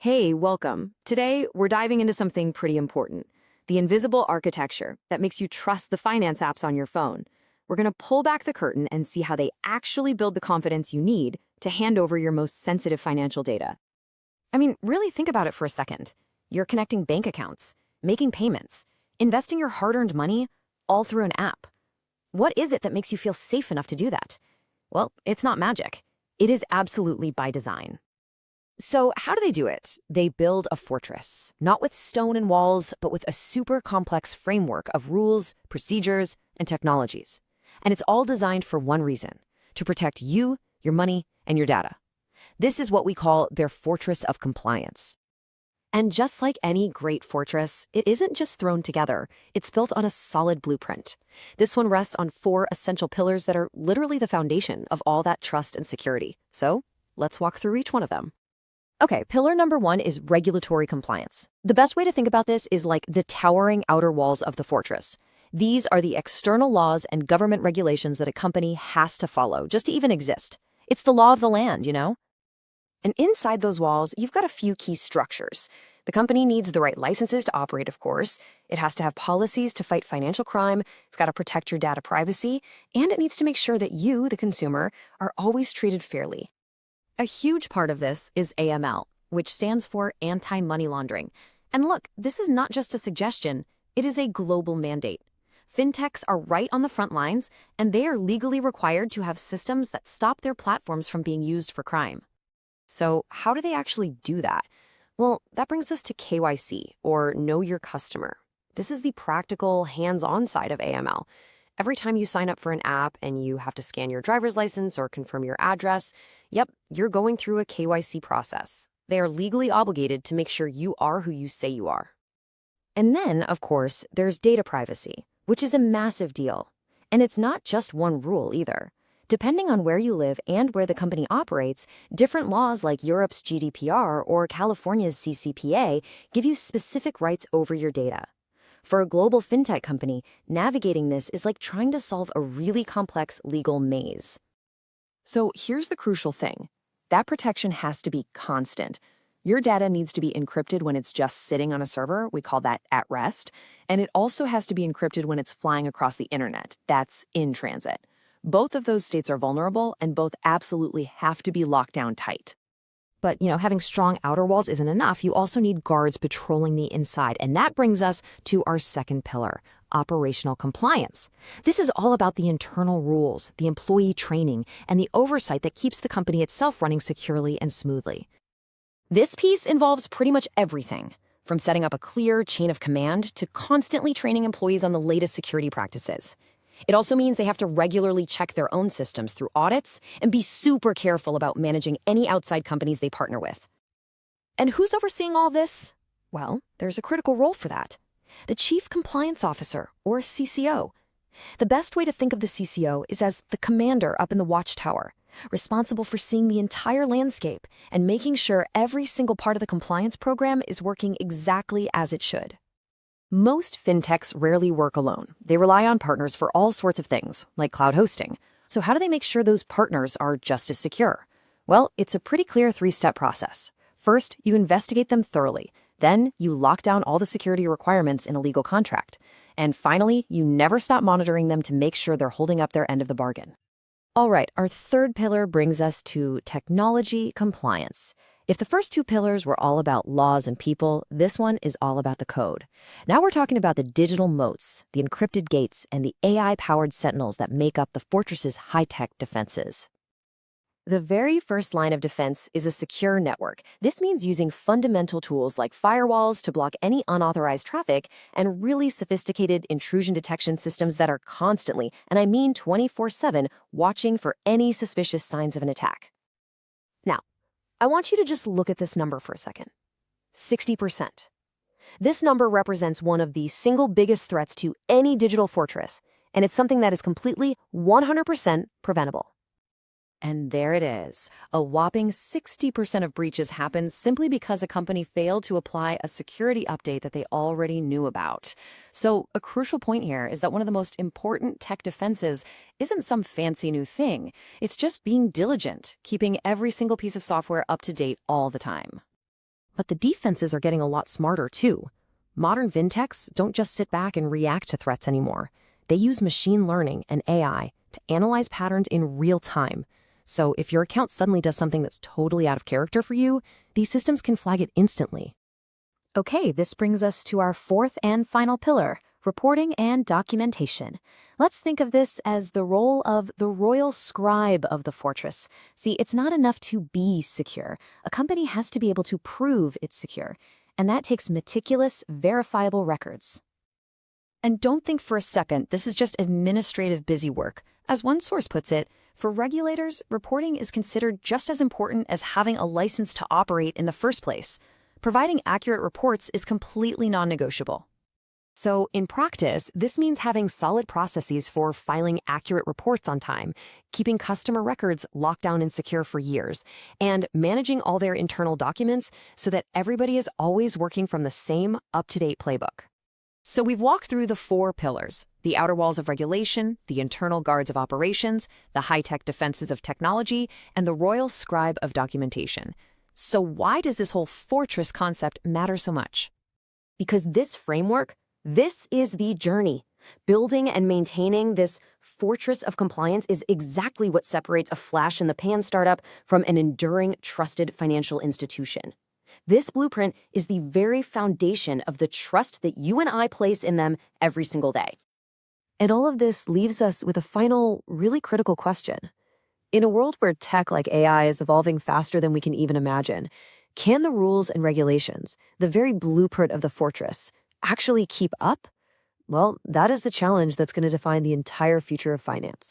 Hey, welcome. Today, we're diving into something pretty important, the invisible architecture that makes you trust the finance apps on your phone. We're going to pull back the curtain and see how they actually build the confidence you need to hand over your most sensitive financial data. I mean, really think about it for a second. You're connecting bank accounts, making payments, investing your hard-earned money, all through an app. What is it that makes you feel safe enough to do that? Well, it's not magic. It is absolutely by design. So how do they do it? They build a fortress, not with stone and walls, but with a super complex framework of rules, procedures, and technologies. And it's all designed for one reason: to protect you, your money, and your data. This is what we call their fortress of compliance. And just like any great fortress, it isn't just thrown together. It's built on a solid blueprint. This one rests on 4 essential pillars that are literally the foundation of all that trust and security. So let's walk through each one of them. Okay, pillar number 1 is regulatory compliance. The best way to think about this is like the towering outer walls of the fortress. These are the external laws and government regulations that a company has to follow just to even exist. It's the law of the land, you know? And inside those walls, you've got a few key structures. The company needs the right licenses to operate, of course. It has to have policies to fight financial crime. It's got to protect your data privacy. And it needs to make sure that you, the consumer, are always treated fairly. A huge part of this is AML, which stands for anti-money laundering. And look, this is not just a suggestion, it is a global mandate. Fintechs are right on the front lines, and they are legally required to have systems that stop their platforms from being used for crime. So how do they actually do that? Well, that brings us to KYC, or Know Your Customer. This is the practical, hands-on side of AML. Every time you sign up for an app and you have to scan your driver's license or confirm your address, yep, you're going through a KYC process. They are legally obligated to make sure you are who you say you are. And then, of course, there's data privacy, which is a massive deal. And it's not just one rule either. Depending on where you live and where the company operates, different laws like Europe's GDPR or California's CCPA give you specific rights over your data. For a global fintech company, navigating this is like trying to solve a really complex legal maze. So here's the crucial thing. That protection has to be constant. Your data needs to be encrypted when it's just sitting on a server. We call that at rest. And it also has to be encrypted when it's flying across the internet. That's in transit. Both of those states are vulnerable, and both absolutely have to be locked down tight. But, having strong outer walls isn't enough. You also need guards patrolling the inside. And that brings us to our second pillar, operational compliance. This is all about the internal rules, the employee training, and the oversight that keeps the company itself running securely and smoothly. This piece involves pretty much everything, from setting up a clear chain of command to constantly training employees on the latest security practices. It also means they have to regularly check their own systems through audits and be super careful about managing any outside companies they partner with. And who's overseeing all this? Well, there's a critical role for that. The Chief Compliance Officer, or CCO. The best way to think of the CCO is as the commander up in the watchtower, responsible for seeing the entire landscape and making sure every single part of the compliance program is working exactly as it should. Most fintechs rarely work alone. They rely on partners for all sorts of things, like cloud hosting. So how do they make sure those partners are just as secure? Well, it's a pretty clear 3-step process. First, you investigate them thoroughly. Then, you lock down all the security requirements in a legal contract. And finally, you never stop monitoring them to make sure they're holding up their end of the bargain. All right, our third pillar brings us to technology compliance. If the first 2 pillars were all about laws and people, this one is all about the code. Now we're talking about the digital moats, the encrypted gates, and the AI-powered sentinels that make up the fortress's high-tech defenses. The very first line of defense is a secure network. This means using fundamental tools like firewalls to block any unauthorized traffic and really sophisticated intrusion detection systems that are constantly, and I mean 24/7, watching for any suspicious signs of an attack. Now, I want you to just look at this number for a second. 60%. This number represents one of the single biggest threats to any digital fortress, and it's something that is completely 100% preventable. And there it is. A whopping 60% of breaches happen simply because a company failed to apply a security update that they already knew about. So a crucial point here is that one of the most important tech defenses isn't some fancy new thing. It's just being diligent, keeping every single piece of software up to date all the time. But the defenses are getting a lot smarter too. Modern fintechs don't just sit back and react to threats anymore. They use machine learning and AI to analyze patterns in real time. So if your account suddenly does something that's totally out of character for you, these systems can flag it instantly. Okay, this brings us to our fourth and final pillar, reporting and documentation. Let's think of this as the role of the royal scribe of the fortress. See, it's not enough to be secure. A company has to be able to prove it's secure, and that takes meticulous, verifiable records. And don't think for a second this is just administrative busy work. As one source puts it, for regulators, reporting is considered just as important as having a license to operate in the first place. Providing accurate reports is completely non-negotiable. So, in practice, this means having solid processes for filing accurate reports on time, keeping customer records locked down and secure for years, and managing all their internal documents so that everybody is always working from the same up-to-date playbook. So we've walked through the four pillars: the outer walls of regulation, the internal guards of operations, the high-tech defenses of technology, and the royal scribe of documentation. So why does this whole fortress concept matter so much? Because this framework, this is the journey. Building and maintaining this fortress of compliance is exactly what separates a flash-in-the-pan startup from an enduring, trusted financial institution. This blueprint is the very foundation of the trust that you and I place in them every single day. And all of this leaves us with a final, really critical question. In a world where tech like AI is evolving faster than we can even imagine, can the rules and regulations, the very blueprint of the fortress, actually keep up? Well, that is the challenge that's going to define the entire future of finance.